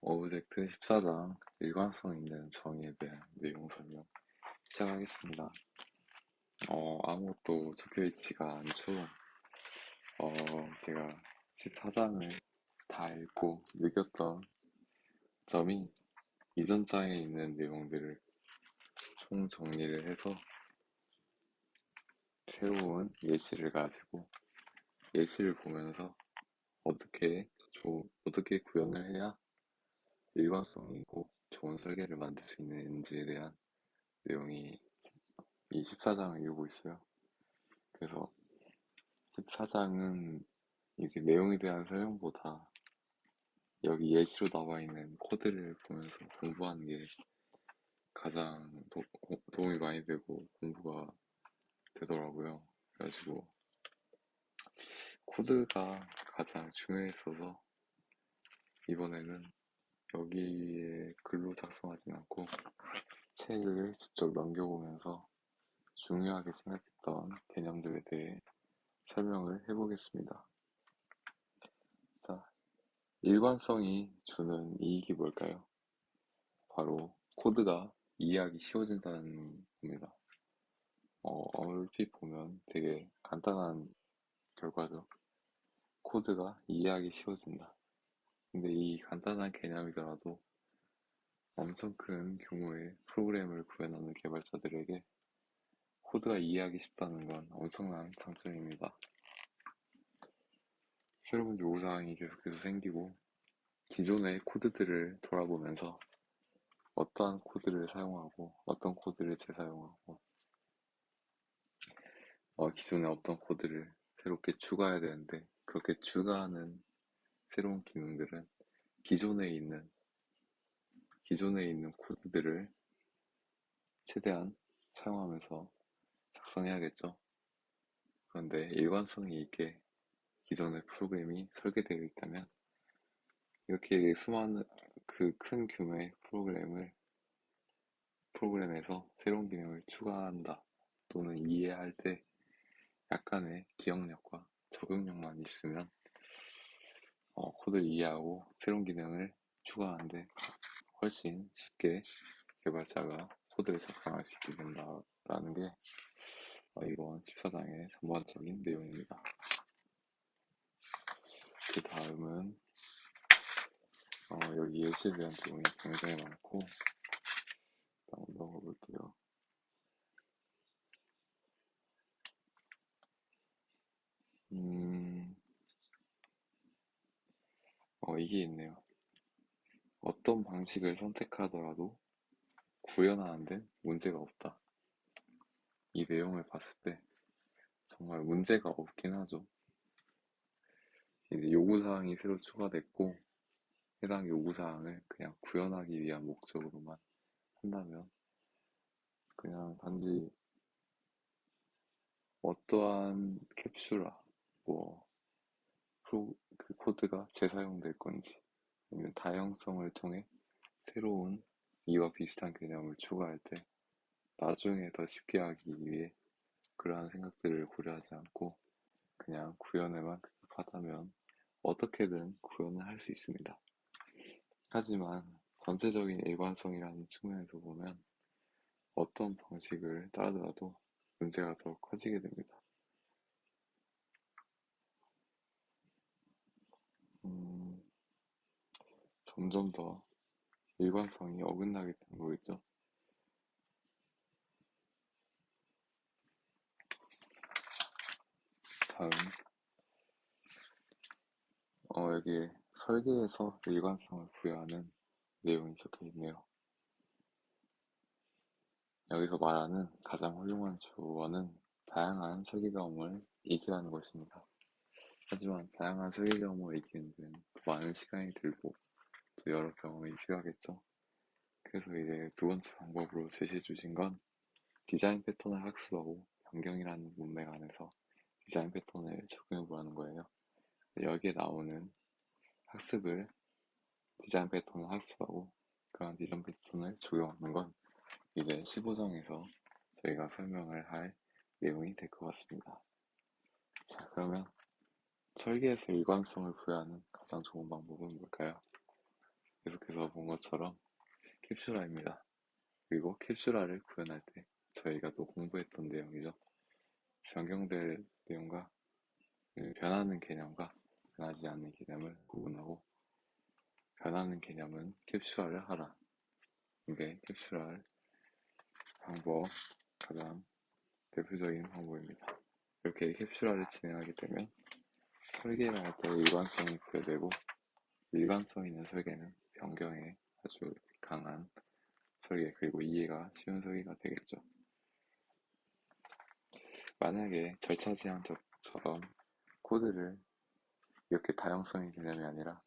오브젝트 14장 일관성 있는 정의에 대한 내용 설명 시작하겠습니다. 아무것도 적혀 있지가 않죠. 제가 14장을 다 읽고 느꼈던 점이 이전 장에 있는 내용들을 총 정리를 해서 새로운 예시를 가지고 예시를 보면서 어떻게 구현을 해야 일관성 있고 좋은 설계를 만들 수 있는지에 대한 내용이 이 14장을 읽고 있어요. 그래서 14장은 이렇게 내용에 대한 설명보다 여기 예시로 나와 있는 코드를 보면서 공부하는 게 가장 도움이 많이 되고 공부가 되더라고요. 그래가지고 코드가 가장 중요했어서 이번에는 여기에 글로 작성하진 않고 책을 직접 넘겨보면서 중요하게 생각했던 개념들에 대해 설명을 해보겠습니다. 자, 일관성이 주는 이익이 뭘까요? 바로 코드가 이해하기 쉬워진다는 겁니다. 얼핏 보면 되게 간단한 결과죠. 코드가 이해하기 쉬워진다. 근데 이 간단한 개념이더라도 엄청 큰 규모의 프로그램을 구현하는 개발자들에게 코드가 이해하기 쉽다는 건 엄청난 장점입니다. 새로운 요구사항이 계속해서 생기고 기존의 코드들을 돌아보면서 어떠한 코드를 사용하고 어떤 코드를 재사용하고 기존에 없던 코드를 새롭게 추가해야 되는데 그렇게 추가하는 새로운 기능들은 기존에 있는 코드들을 최대한 사용하면서 작성해야겠죠. 그런데 일관성이 있게 기존의 프로그램이 설계되어 있다면 이렇게 수많은 그 큰 규모의 프로그램에서 새로운 기능을 추가한다 또는 이해할 때 약간의 기억력과 적응력만 있으면 코드를 이해하고 새로운 기능을 추가하는데 훨씬 쉽게 개발자가 코드를 작성할 수 있게 된다라는 게 이번 14장의 전반적인 내용입니다. 그 다음은 여기 예시에 대한 내용이 굉장히 많고 한번 넘어볼게요. 이게 있네요. 어떤 방식을 선택하더라도 구현하는 데 문제가 없다. 이 내용을 봤을 때 정말 문제가 없긴 하죠. 이제 요구사항이 새로 추가됐고 해당 요구사항을 그냥 구현하기 위한 목적으로만 한다면 그냥 단지 어떠한 캡슐화 뭐 그 코드가 재사용될 건지 아니면 다양성을 통해 새로운 이와 비슷한 개념을 추가할 때 나중에 더 쉽게 하기 위해 그러한 생각들을 고려하지 않고 그냥 구현에만 급급하다면 어떻게든 구현을 할 수 있습니다. 하지만 전체적인 일관성이라는 측면에서 보면 어떤 방식을 따르더라도 문제가 더 커지게 됩니다. 점점 더 일관성이 어긋나게 되는 거겠죠. 다음, 여기에 설계에서 일관성을 부여하는 내용이 적혀 있네요. 여기서 말하는 가장 훌륭한 조언은 다양한 설계 경험을 익히라는 것입니다. 하지만 다양한 설계 경험을 익히는 데는 더 많은 시간이 들고 또 여러 경험이 필요하겠죠. 그래서 이제 두 번째 방법으로 제시해 주신 건 디자인 패턴을 학습하고 변경이라는 문맥 안에서 디자인 패턴을 적용해 보라는 거예요. 여기에 나오는 학습을 디자인 패턴을 학습하고 그런 디자인 패턴을 적용하는 건 이제 15장에서 저희가 설명을 할 내용이 될 것 같습니다. 자, 그러면 설계에서 일관성을 부여하는 가장 좋은 방법은 뭘까요? 계속해서 본 것처럼 캡슐화입니다. 그리고 캡슐화를 구현할 때 저희가 또 공부했던 내용이죠. 변경될 내용과 변하는 개념과 변하지 않는 개념을 구분하고, 변하는 개념은 캡슐화를 하라. 이게 캡슐화 방법 가장 대표적인 방법입니다. 이렇게 캡슐화를 진행하게 되면 설계를 할 때 일관성이 부여되고, 일관성 있는 설계는 변경에 아주 강한 설계, 그리고 이해가 쉬운 설계가 되겠죠. 만약에 절차 지향처럼 코드를 이렇게 다양성의 개념이 아니라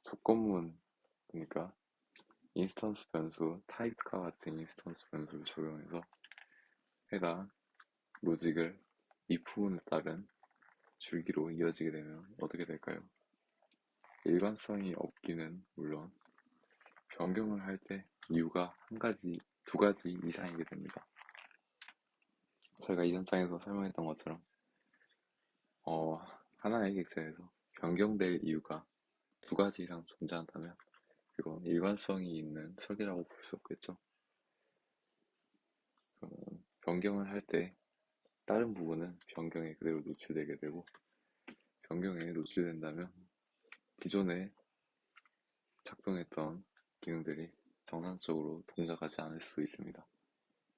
조건문, 그러니까 인스턴스 변수, 타입과 같은 인스턴스 변수를 적용해서 해당 로직을 if문에 따른 줄기로 이어지게 되면 어떻게 될까요? 일관성이 없기는 물론 변경을 할 때 이유가 한 가지, 두 가지 이상이게 됩니다. 저희가 이전 장에서 설명했던 것처럼 하나의 객체에서 변경될 이유가 두 가지 이상 존재한다면 이건 일관성이 있는 설계라고 볼 수 없겠죠. 그러면 변경을 할 때 다른 부분은 변경에 그대로 노출되게 되고, 변경에 노출된다면 기존에 작동했던 기능들이 정상적으로 동작하지 않을 수 있습니다.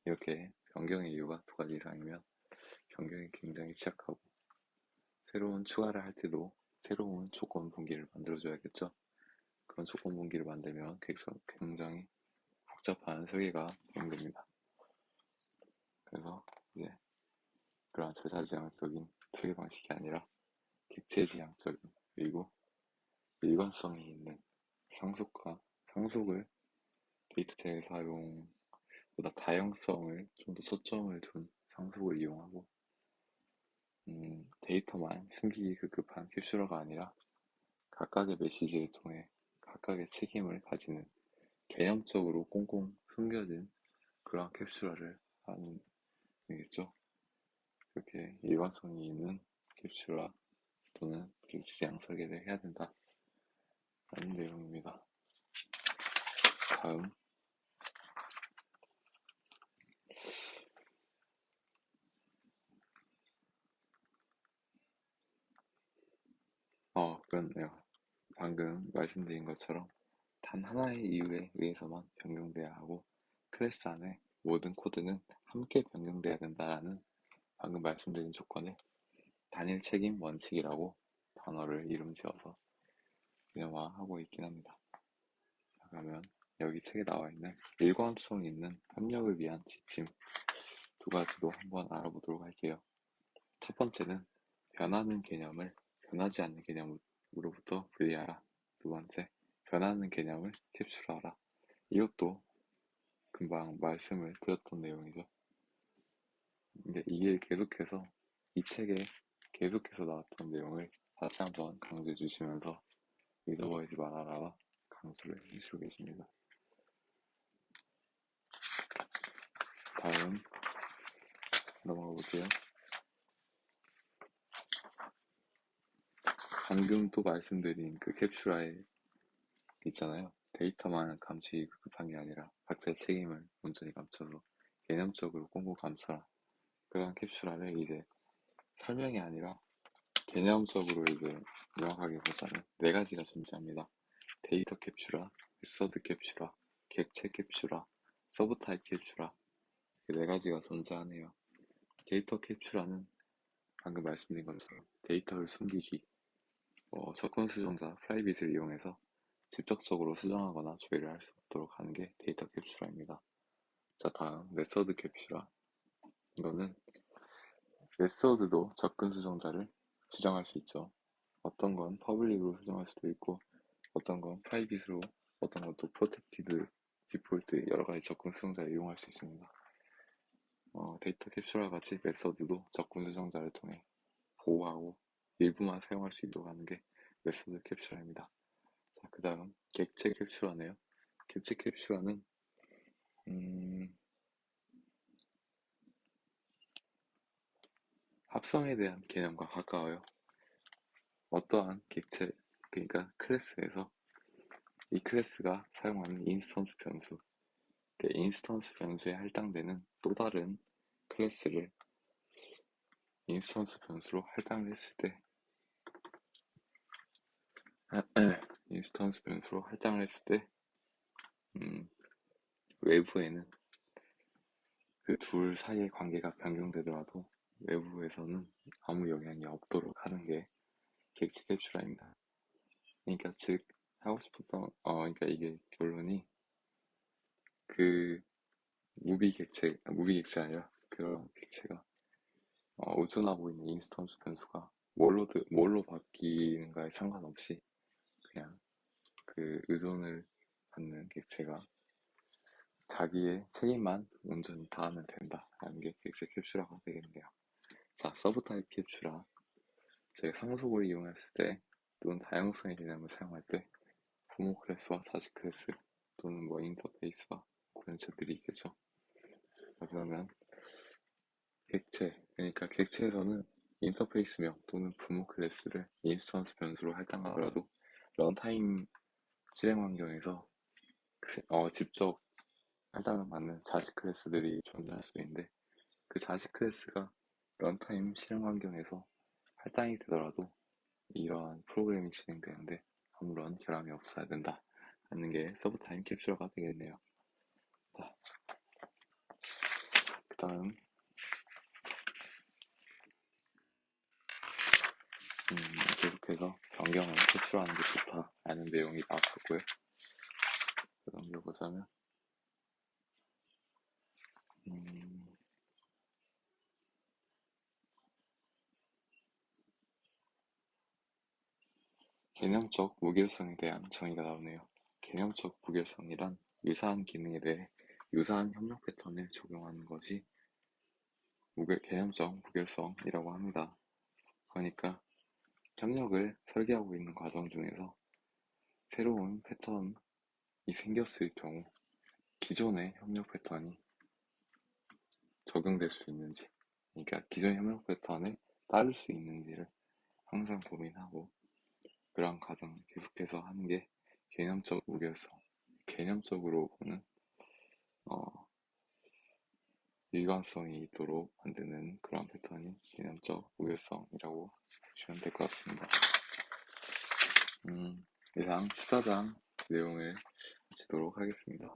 이렇게 변경의 이유가 두 가지 이상이면 변경이 굉장히 취약하고, 새로운 추가를 할 때도 새로운 조건 분기를 만들어줘야겠죠. 그런 조건 분기를 만들면 굉장히 복잡한 설계가 진행됩니다. 그래서 이제 그러한 절차지향적인 설계 방식이 아니라 객체지향적인, 그리고 일관성이 있는 상속을 데이터 사용보다 다양성을 좀 더 초점을 둔 상속을 이용하고, 데이터만 숨기기 급급한 캡슐러가 아니라 각각의 메시지를 통해 각각의 책임을 가지는 개념적으로 꽁꽁 숨겨진 그런 캡슐러를 하는 얘기죠. 그렇게 일관성이 있는 캡슐러 또는 일치장 설계를 해야 된다 라는 내용입니다. 다음, 그렇네요. 방금 말씀드린 것처럼 단 하나의 이유에 의해서만 변경돼야 하고, 클래스 안에 모든 코드는 함께 변경돼야 된다라는 방금 말씀드린 조건을 단일 책임 원칙이라고 단어를 이름 지어서 개념화하고 있긴 합니다. 자, 그러면 여기 책에 나와 있는 일관성 있는 협력을 위한 지침 두 가지도 한번 알아보도록 할게요. 첫 번째는 변하는 개념을 변하지 않는 개념으로부터 분리하라. 두 번째, 변하는 개념을 캡슐화하라. 이것도 금방 말씀을 드렸던 내용이죠. 근데 이게 계속해서 이 책에 계속해서 나왔던 내용을 다시 한번 강조해 주시면서 잊어버리지 말아라 강조를 해주시고 계십니다. 다음 넘어가 볼게요. 방금 또 말씀드린 그 캡슐화에 있잖아요. 데이터만 감추기 급급한 게 아니라 각자의 책임을 온전히 감춰서 개념적으로 꽁꽁 감춰라. 그런 캡슐화를 이제 설명이 아니라 개념적으로 이제 명확하게 보자면 네 가지가 존재합니다. 데이터 캡슐화, 메서드 캡슐화, 객체 캡슐화, 서브 타입 캡슐화, 네 가지가 존재하네요. 데이터 캡슐화는 방금 말씀드린 것처럼 데이터를 숨기기, 접근 수정자 프라이빗을 이용해서 직접적으로 수정하거나 조회를 할 수 없도록 하는 게 데이터 캡슐화입니다. 자, 다음 메서드 캡슐화. 이거는 메서드도 접근 수정자를 지정할 수 있죠. 어떤 건 퍼블릭으로 수정할 수도 있고, 어떤 건 프라이빗으로, 어떤 것도 프로텍티드, 디폴트 여러 가지 접근 수정자를 이용할 수 있습니다. 데이터 캡슐화 같이 메서드도 접근 수정자를 통해 보호하고 일부만 사용할 수 있도록 하는 게 메서드 캡슐화입니다. 자, 그 다음 객체 캡슐화네요. 객체 캡슐화는 합성에 대한 개념과 가까워요. 어떠한 객체, 그러니까 클래스에서 이 클래스가 사용하는 인스턴스 변수, 그 인스턴스 변수에 할당되는 또 다른 클래스를 인스턴스 변수로 할당을 했을 때 인스턴스 변수로 할당을 했을 때 외부에는 그 둘 사이의 관계가 변경되더라도 외부에서는 아무 영향이 없도록 하는 게 객체 캡슐화입니다. 그러니까 즉 하고 싶었던 그러니까 이게 결론이 그 무비 객체 아니라 그런 객체가 우둔하고 있는 인스턴스 변수가 뭘로 바뀌는가에 상관없이 그냥 그 의존을 받는 객체가 자기의 책임만 온전히 다하면 된다라는 게 객체 캡슐화가 되겠네요. 자, 서브타입 캡슐화. 저희가 상속을 이용했을 때 또는 다양성의 개념을 사용할 때 부모 클래스와 자식 클래스 또는 뭐 인터페이스와 고연체들이 있겠죠. 자, 그러면 그러니까 객체에서는 인터페이스명 또는 부모 클래스를 인스턴스 변수로 할당하더라도 런타임 실행 환경에서 직접 할당을 받는 자식 클래스들이 존재할 수 있는데 그 자식 클래스가 런타임 실행 환경에서 할당이 되더라도 이러한 프로그램이 진행되는데 아무런 결함이 없어야 된다 하는 게 서브 타임 캡슐화가 되겠네요. 자, 그 다음 계속해서 변경을 캡슐화하는 게 좋다라는 내용이 나왔었고요. 넘겨보자면 개념적 무결성에 대한 정의가 나오네요. 개념적 무결성이란 유사한 기능에 대해 유사한 협력 패턴을 적용하는 것이 개념적 무결성이라고 합니다. 그러니까 협력을 설계하고 있는 과정 중에서 새로운 패턴이 생겼을 경우 기존의 협력 패턴이 적용될 수 있는지, 그러니까 기존의 협력 패턴을 따를 수 있는지를 항상 고민하고 그런 과정을 계속해서 하는 게 개념적 무결성. 개념적으로 보는 일관성이 있도록 만드는 그런 패턴이 개념적 무결성이라고 보시면 될 것 같습니다. 이상 14장 내용을 마치도록 하겠습니다.